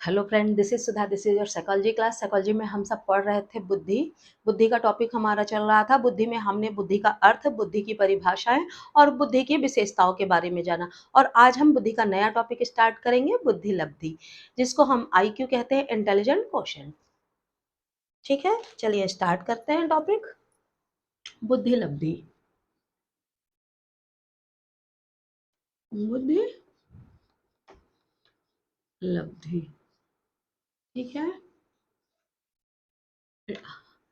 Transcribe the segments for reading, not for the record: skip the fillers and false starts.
Hello friend, this is Sudha, this is your psychology class. Psychology में हम सब पढ़ रहे थे बुद्धि। बुद्धि का टॉपिक हमारा चल रहा था। बुद्धि में हमने बुद्धि का अर्थ, बुद्धि की परिभाषाएं और बुद्धि की विशेषताओं के बारे में जाना। और आज हम बुद्धि का नया टॉपिक स्टार्ट करेंगे, बुद्धि लब्धि, जिसको हम आईक्यू कहते हैं, इंटेलिजेंट क्वोशिएंट। ठीक है, चलिए स्टार्ट करते हैं टॉपिक, बुद्धि लब्धि। बुद्धि लब्धि, ठीक है,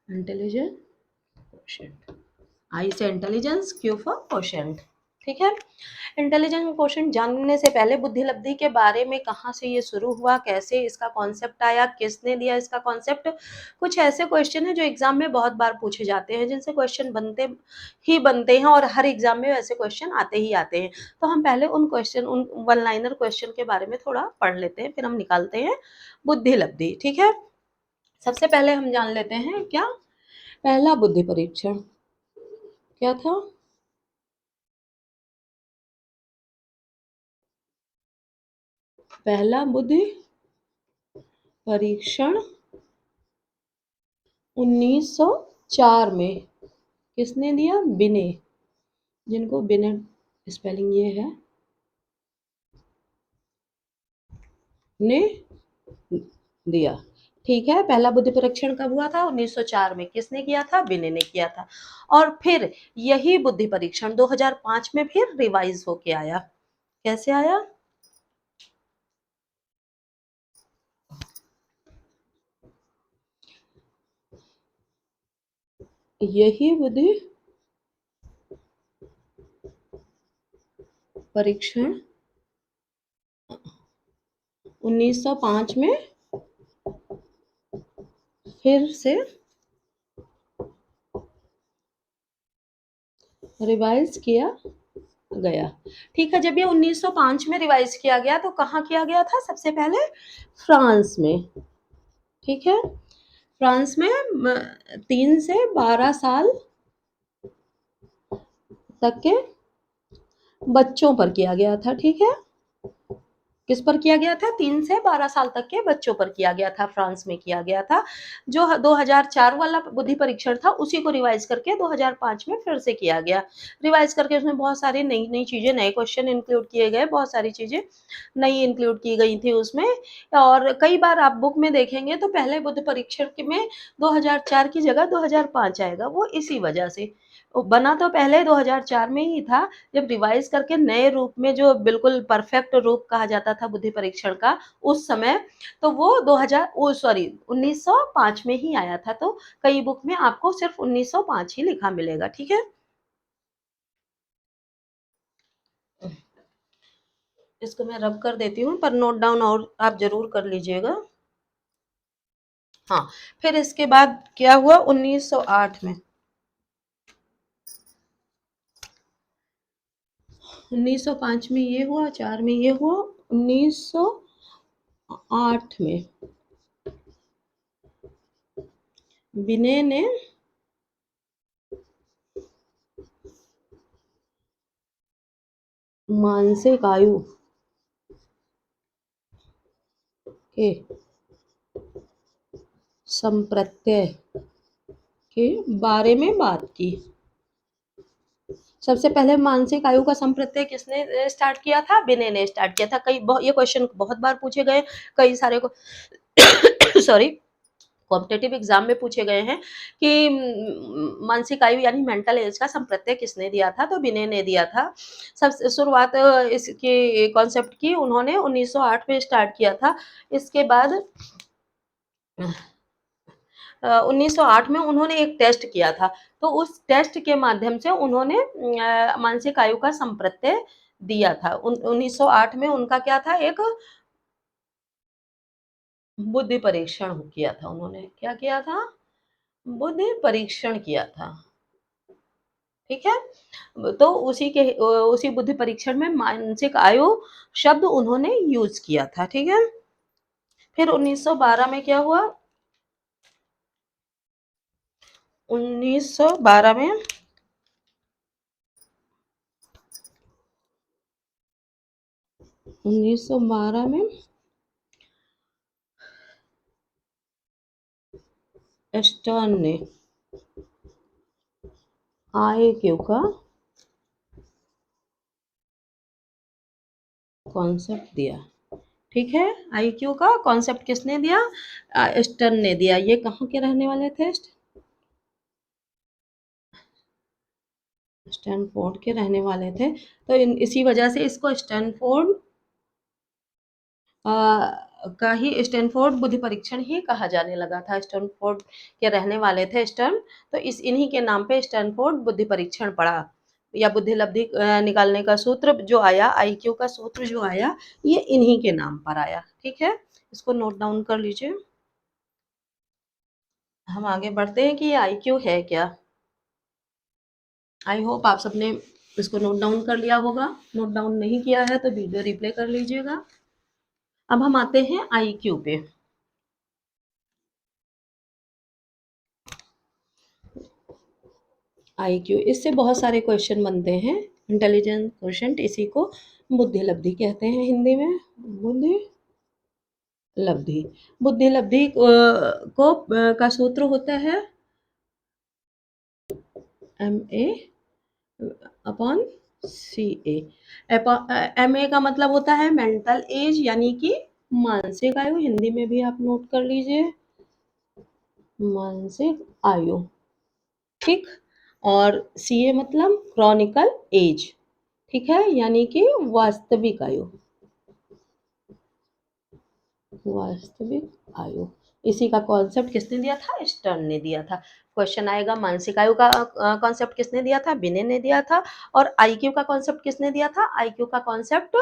इंटेलिजेंट क्वोशिएंट। आई से इंटेलिजेंस, क्यू फॉर क्वोशिएंट। ठीक है, इंटेलिजेंट क्वोशिएंट जानने से पहले बुद्धि लब्धि के बारे में, कहाँ से ये शुरू हुआ, कैसे इसका कॉन्सेप्ट आया, किसने दिया इसका कॉन्सेप्ट, कुछ ऐसे क्वेश्चन है जो एग्जाम में बहुत बार पूछे जाते हैं, जिनसे क्वेश्चन बनते हैं और हर एग्जाम में ऐसे क्वेश्चन आते ही आते हैं। तो हम पहले उन वन लाइनर क्वेश्चन के बारे में थोड़ा पढ़ लेते हैं, फिर हम निकालते हैं बुद्धि लब्धि। ठीक है, सबसे पहले हम जान लेते हैं क्या पहला बुद्धि परीक्षण क्या था। पहला बुद्धि परीक्षण 1904 में किसने दिया? बिने, जिनको बिने स्पेलिंग ये है, ने दिया। ठीक है, पहला बुद्धि परीक्षण कब हुआ था? 1904 में। किसने किया था? बिने ने किया था। और फिर यही बुद्धि परीक्षण 2005 में फिर रिवाइज होके आया। कैसे आया? यही बुद्धि परीक्षण 1905 में फिर से रिवाइज किया गया। ठीक है, जब ये 1905 में रिवाइज किया गया तो कहाँ किया गया था? सबसे पहले फ्रांस में। ठीक है, फ्रांस में 3 से 12 साल तक के बच्चों पर किया गया था। ठीक है, किस पर किया गया था? 3 से 12 साल तक के बच्चों पर किया गया था, फ्रांस में किया गया था। जो 2004 वाला बुद्धि परीक्षण था उसी को रिवाइज करके 2005 में फिर से किया गया। रिवाइज करके उसमें बहुत सारी नई नई चीजें, नए क्वेश्चन इंक्लूड किए गए, बहुत सारी चीजें नई इंक्लूड की गई थी उसमें। और कई बार आप बुक में देखेंगे तो पहले बुद्धि परीक्षण में 2004 की जगह 2005 आएगा, वो इसी वजह से बना तो पहले 2004 में ही था। जब रिवाइज करके नए रूप में, जो बिल्कुल परफेक्ट रूप कहा जाता था बुद्धि परीक्षण का उस समय, तो वो 1905 में ही आया था। तो कई बुक में आपको सिर्फ 1905 ही लिखा मिलेगा। ठीक है, इसको मैं रब कर देती हूँ, पर नोट डाउन और आप जरूर कर लीजिएगा। हाँ, फिर इसके बाद क्या हुआ? 1908 में, 1905 में ये हुआ, 4 में ये हुआ, 1908 में बिने ने मानसिक आयु के संप्रत्यय के बारे में बात की। सबसे पहले मानसिक आयु का संप्रत्यय किसने स्टार्ट किया था? बिने ने स्टार्ट किया था। ये क्वेश्चन बहुत बार पूछे गए, कई सारे को सॉरी, कॉम्पिटेटिव एग्जाम में पूछे गए हैं कि मानसिक आयु यानी मेंटल एज का संप्रत्यय किसने दिया था? तो बिने ने दिया था। सब शुरुआत इसकी कॉन्सेप्ट की उन्होंने 1908 में स्टार्ट किया था। इसके बाद 1908 में उन्होंने एक टेस्ट किया था। तो उस टेस्ट के माध्यम से उन्होंने मानसिक आयु का संप्रत्यय दिया था। 1908 में उनका क्या था? एक बुद्धि परीक्षण किया था। उन्होंने क्या किया था? बुद्धि परीक्षण किया था। ठीक है, तो उसी बुद्धि परीक्षण में मानसिक आयु शब्द उन्होंने यूज किया था। ठीक है, फिर 1912 में क्या हुआ? 1912 में 1912 में स्टर्न ने आईक्यू का कॉन्सेप्ट दिया। ठीक है, आईक्यू का कॉन्सेप्ट किसने दिया? स्टर्न ने दिया। ये कहाँ के रहने वाले थे? स्टैनफोर्ड के रहने वाले थे। तो इसी वजह से इसको स्टैनफोर्ड का ही स्टैनफोर्ड बुद्धि परीक्षण ही कहा जाने लगा था। स्टैनफोर्ड के रहने वाले थे स्टर्न, तो इस इन्हीं के नाम पे स्टैनफोर्ड बुद्धि परीक्षण पड़ा, या बुद्धि लब्धि निकालने का सूत्र जो आया, आईक्यू का सूत्र जो आया, ये इन्हीं के नाम पर आया। ठीक है, इसको नोट डाउन कर लीजिए। हम आगे बढ़ते हैं कि ये आईक्यू है क्या। आई होप आप सबने इसको नोट डाउन कर लिया होगा। नोट डाउन नहीं किया है तो वीडियो रिप्ले कर लीजिएगा। अब हम आते हैं आईक्यू पे। आईक्यू, इससे बहुत सारे क्वेश्चन बनते हैं। इंटेलिजेंस क्वेश्चन, इसी को बुद्धि लब्धि कहते हैं हिंदी में। बुद्धि लब्धि, बुद्धि लब्धि को का सूत्र होता है MA अपॉन CA। MA का मतलब होता है मेंटल एज, यानी कि मानसिक आयु। हिंदी में भी आप नोट कर लीजिए, मानसिक आयु। ठीक, और CA मतलब क्रॉनिकल एज। ठीक है, यानी कि वास्तविक आयु। वास्तविक आयु, इसी का कॉन्सेप्ट किसने दिया था? स्टर्न ने दिया था। क्वेश्चन आएगा मानसिक आयु का कॉन्सेप्ट किसने दिया था? बिने ने दिया था। और आईक्यू का कॉन्सेप्ट किसने दिया था? आईक्यू का कॉन्सेप्ट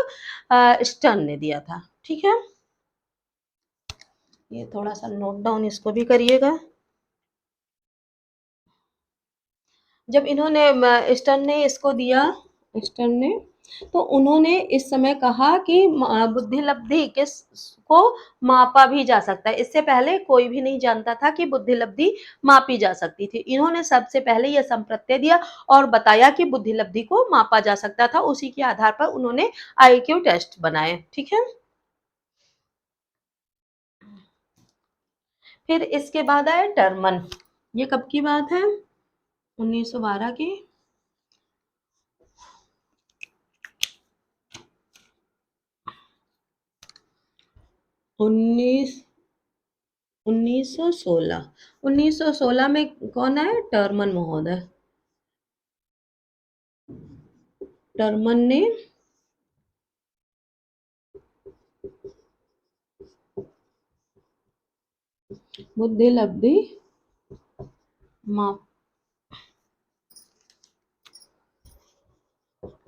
स्टर्न ने दिया था। ठीक है, ये थोड़ा सा नोट डाउन इसको भी करिएगा। जब इन्होंने स्टर्न ने इसको दिया, स्टर्न ने, तो उन्होंने इस समय कहा कि बुद्धि लब्धि किसको मापा भी जा सकता है। इससे पहले कोई भी नहीं जानता था कि बुद्धि लब्धि मापी जा सकती थी। इन्होंने सबसे पहले यह संप्रत्यय दिया और बताया कि बुद्धि लब्धि को मापा जा सकता था। उसी के आधार पर उन्होंने आईक्यू टेस्ट बनाए। ठीक है, फिर इसके बाद आया टर्मन। ये कब की बात है? 1912 की। 19 1916 में कौन है? टर्मन महोदय। टर्मन ने बुद्धि लब्धि माप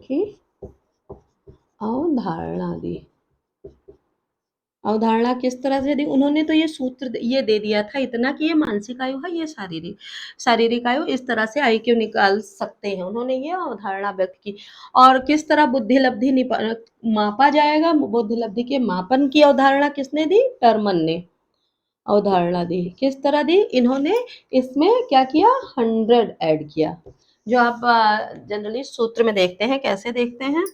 की अवधारणा दी। अवधारणा किस तरह से दी उन्होंने? तो ये सूत्र ये दे दिया था इतना कि ये मानसिक आयु है, ये शारीरिक शारीरिक आयु, इस तरह से आईक्यू निकाल सकते हैं। उन्होंने ये अवधारणा व्यक्त की। और किस तरह बुद्धि लब्धि मापा जाएगा, बुद्धि लब्धि के मापन की अवधारणा किसने दी? टर्मन ने अवधारणा दी। किस तरह दी? इन्होंने इसमें क्या किया? 100 ऐड किया, जो आप जनरली सूत्र में देखते हैं। कैसे देखते हैं?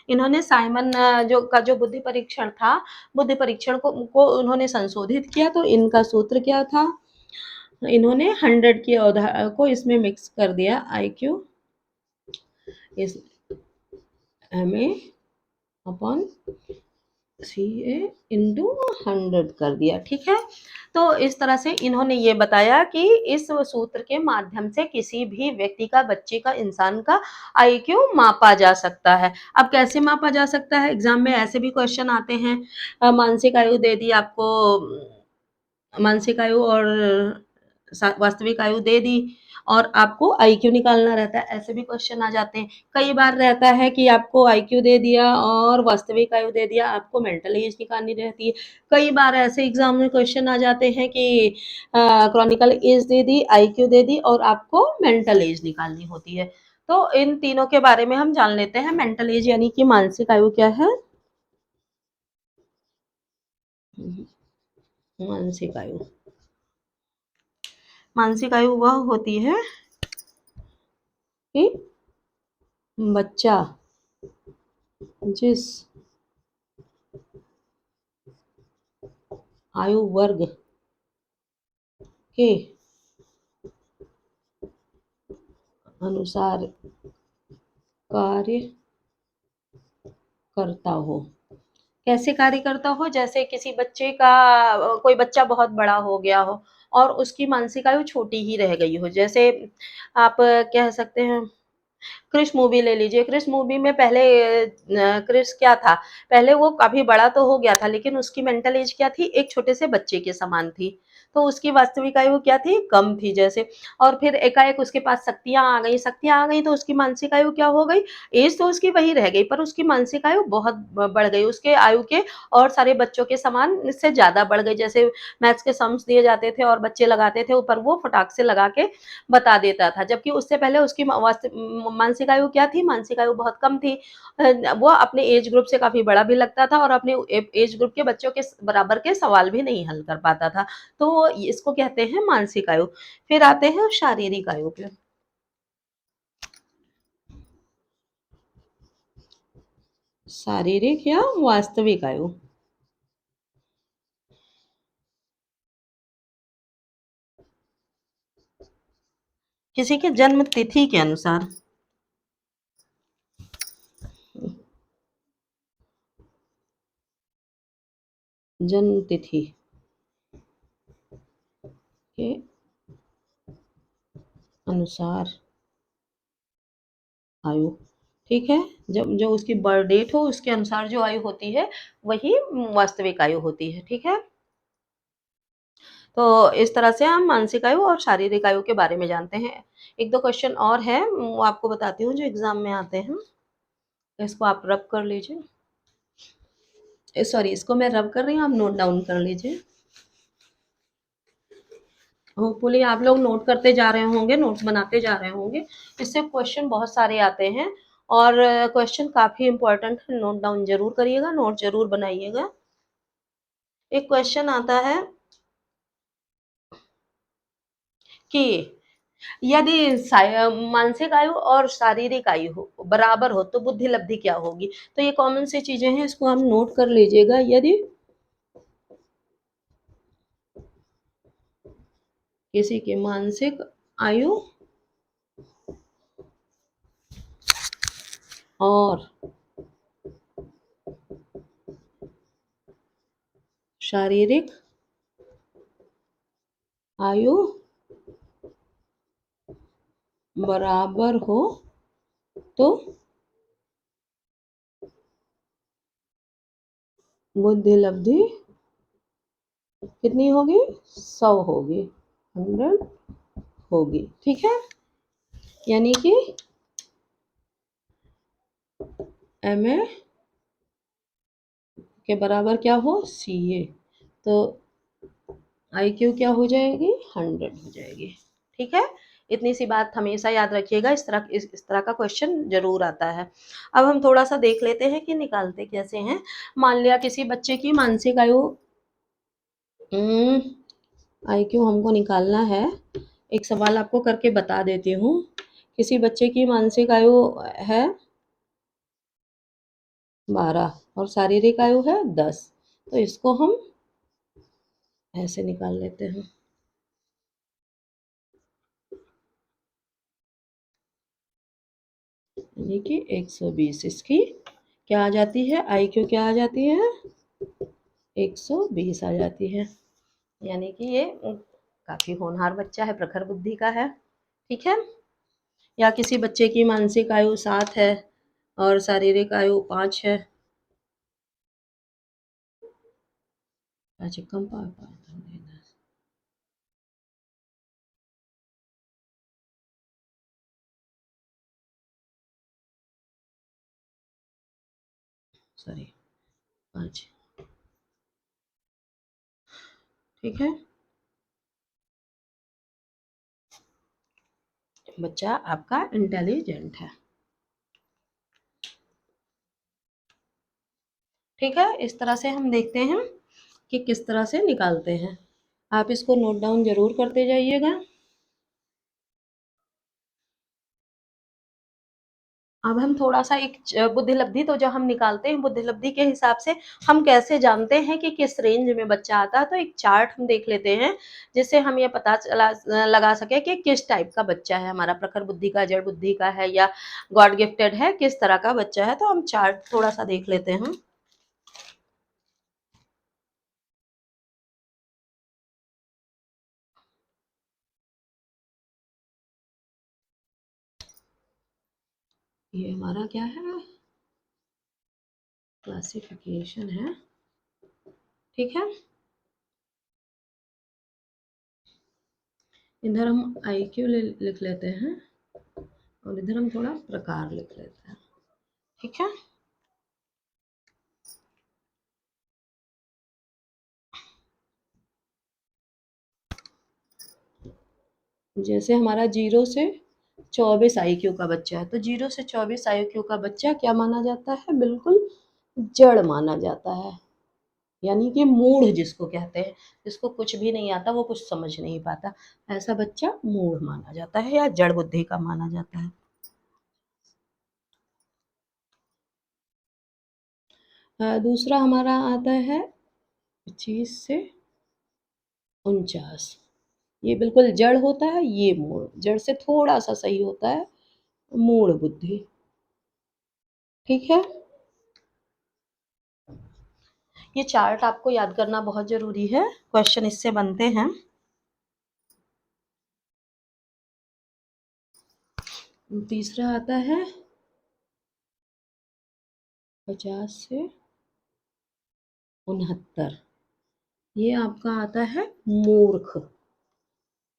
इन्होंने साइमन जो बुद्धि परीक्षण था, बुद्धि परीक्षण को उन्होंने संशोधित किया। तो इनका सूत्र क्या था? इन्होंने 100 की अवधारणा को इसमें मिक्स कर दिया। आईक्यू इस MA अपॉन CA इंटू 100 कर दिया। ठीक है, तो इस तरह से इन्होंने ये बताया कि इस सूत्र के माध्यम से किसी भी व्यक्ति का, बच्चे का, इंसान का आईक्यू मापा जा सकता है। अब कैसे मापा जा सकता है? एग्जाम में ऐसे भी क्वेश्चन आते हैं। मानसिक आयु दे दी आपको, मानसिक आयु और वास्तविक आयु दे दी, और आपको आईक्यू निकालना रहता है। ऐसे भी क्वेश्चन आ जाते हैं। कई बार रहता है कि आपको आईक्यू दे दिया और वास्तविक आयु दे दिया, आपको मेंटल एज निकालनी रहती है। कई बार ऐसे एग्जाम में क्वेश्चन आ जाते हैं कि क्रॉनिकल एज दे दी, आईक्यू दे दी, और आपको मेंटल एज निकालनी होती है। तो इन तीनों के बारे में हम जान लेते हैं। मेंटल एज यानी कि मानसिक आयु क्या है? मानसिक आयु, मानसिक आयु वह होती है कि बच्चा जिस आयु वर्ग के अनुसार कार्य करता हो। कैसे कार्य करता हो? जैसे किसी बच्चे का कोई बच्चा बहुत बड़ा हो गया हो और उसकी मानसिक आयु छोटी ही रह गई हो। जैसे आप कह सकते हैं क्रिश मूवी ले लीजिए, क्रिश मूवी में पहले क्रिश क्या था, पहले वो काफ़ी बड़ा तो हो गया था, लेकिन उसकी मेंटल एज क्या थी? एक छोटे से बच्चे के समान थी। तो उसकी वास्तविक आयु क्या थी? कम थी जैसे। और फिर एकाएक उसके पास शक्तियाँ आ गई तो उसकी मानसिक आयु क्या हो गई? एज तो उसकी वही रह गई, पर उसकी मानसिक आयु बहुत बढ़ गई। उसके आयु के और सारे बच्चों के समान इससे ज़्यादा बढ़ गई। जैसे मैथ्स के सम्स दिए जाते थे और बच्चे लगाते थे, पर वो फटाक से लगा के बता देता था, जबकि उससे पहले उसकी मानसिक आयु क्या थी? मानसिक आयु बहुत कम थी। वो अपने एज ग्रुप से काफ़ी बड़ा भी लगता था और अपने एज ग्रुप के बच्चों के बराबर के सवाल भी नहीं हल कर पाता था। तो इसको कहते हैं मानसिक आयु। फिर आते हैं शारीरिक आयु पे। शारीरिक या वास्तविक आयु। किसी के जन्म तिथि के अनुसार। जन्म तिथि के अनुसार आयु, ठीक है? जब जो उसकी बर्थ डेट हो उसके अनुसार जो आयु होती है वही वास्तविक आयु होती है, ठीक है? तो इस तरह से हम मानसिक आयु और शारीरिक आयु के बारे में जानते हैं। 1-2 क्वेश्चन और हैं, वो आपको बताती हूँ जो एग्ज़ाम में आते हैं। इसको आप रब कर लीजिए। सॉरी, इसको मैं रब कर रही हूँ, आप नोट डाउन कर लीजिए। होपफुली आप लोग नोट करते जा रहे होंगे, नोट्स बनाते जा रहे होंगे। इससे क्वेश्चन बहुत सारे आते हैं और क्वेश्चन काफ़ी इम्पोर्टेंट है, नोट डाउन ज़रूर करिएगा, नोट ज़रूर बनाइएगा। एक क्वेश्चन आता है कि यदि मानसिक आयु और शारीरिक आयु हो बराबर हो तो बुद्धि लब्धि क्या होगी? तो ये कॉमन सी चीजें हैं, इसको हम नोट कर लीजिएगा। यदि किसी की मानसिक आयु और शारीरिक आयु बराबर हो तो बुद्धि लब्धि कितनी होगी? 100 होगी, 100 होगी, ठीक है? यानी कि एम ए के बराबर क्या हो? सी ए। तो आई क्यू क्या हो जाएगी? 100 हो जाएगी, ठीक है? इतनी सी बात हमेशा याद रखिएगा, इस तरह का क्वेश्चन ज़रूर आता है। अब हम थोड़ा-सा देख लेते हैं कि निकालते कैसे हैं। मान लिया किसी बच्चे की मानसिक आयु आईक्यू हमको निकालना है। एक सवाल आपको करके बता देती हूँ। किसी बच्चे की मानसिक आयु है 12 और शारीरिक आयु है 10, तो इसको हम ऐसे निकाल लेते हैं। यानी कि 120 इसकी क्या आ जाती है? आईक्यू क्या आ जाती है? 120 आ जाती है। यानी कि ये काफ़ी होनहार बच्चा है, प्रखर बुद्धि का है, ठीक है? या किसी बच्चे की मानसिक आयु 7 है और शारीरिक आयु 5 है। अच्छा, कम पा पा सॉरी 5, ठीक है? बच्चा आपका इंटेलिजेंट है, ठीक है? इस तरह से हम देखते हैं कि किस तरह से निकालते हैं। आप इसको नोट डाउन ज़रूर करते जाइएगा। अब हम थोड़ा-सा एक बुद्धिलब्धि तो जब हम निकालते हैं, बुद्धिलब्धि के हिसाब से हम कैसे जानते हैं कि किस रेंज में बच्चा आता है, तो एक चार्ट हम देख लेते हैं, जिससे हम ये पता लगा सकें कि किस टाइप का बच्चा है, हमारा प्रखर बुद्धि का, जड़ बुद्धि का है या गॉड गिफ्टेड है, किस तरह का बच्चा है। तो हम चार्ट थोड़ा-सा देख लेते हैं। ये हमारा क्या है? क्लासिफिकेशन है, ठीक है? इधर हम आईक्यू लिख लेते हैं और इधर हम थोड़ा प्रकार लिख लेते हैं, ठीक है? जैसे हमारा 0 से 24 आईक्यू का बच्चा है, तो 0 से 24 आईक्यू का बच्चा क्या माना जाता है? बिल्कुल जड़ माना जाता है, यानी कि मूढ़ जिसको कहते हैं, जिसको कुछ भी नहीं आता, वो कुछ समझ नहीं पाता, ऐसा बच्चा मूढ़ माना जाता है या जड़ बुद्धि का माना जाता है। दूसरा हमारा आता है 25 से 49। ये बिल्कुल जड़ होता है, ये मूढ़, जड़ से थोड़ा सा सही होता है, मूढ़ बुद्धि, ठीक है? ये चार्ट आपको याद करना बहुत जरूरी है, क्वेश्चन इससे बनते हैं। तीसरा आता है 50 से 69। ये आपका आता है मूर्ख,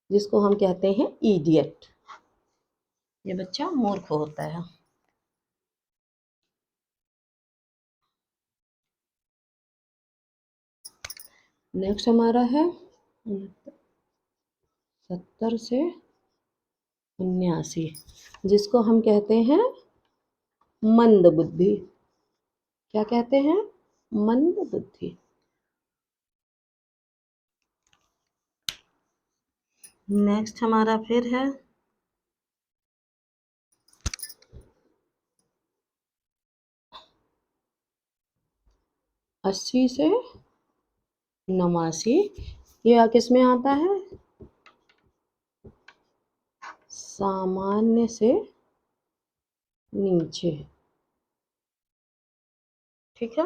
जिसको हम कहते हैं इडियट। ये बच्चा मूर्ख होता है। नेक्स्ट हमारा है 70 से 79, जिसको हम कहते हैं मंद बुद्धि। क्या कहते हैं? मंद बुद्धि। नेक्स्ट हमारा फिर है 80 से 89। ये किस में आता है? सामान्य से नीचे, ठीक है?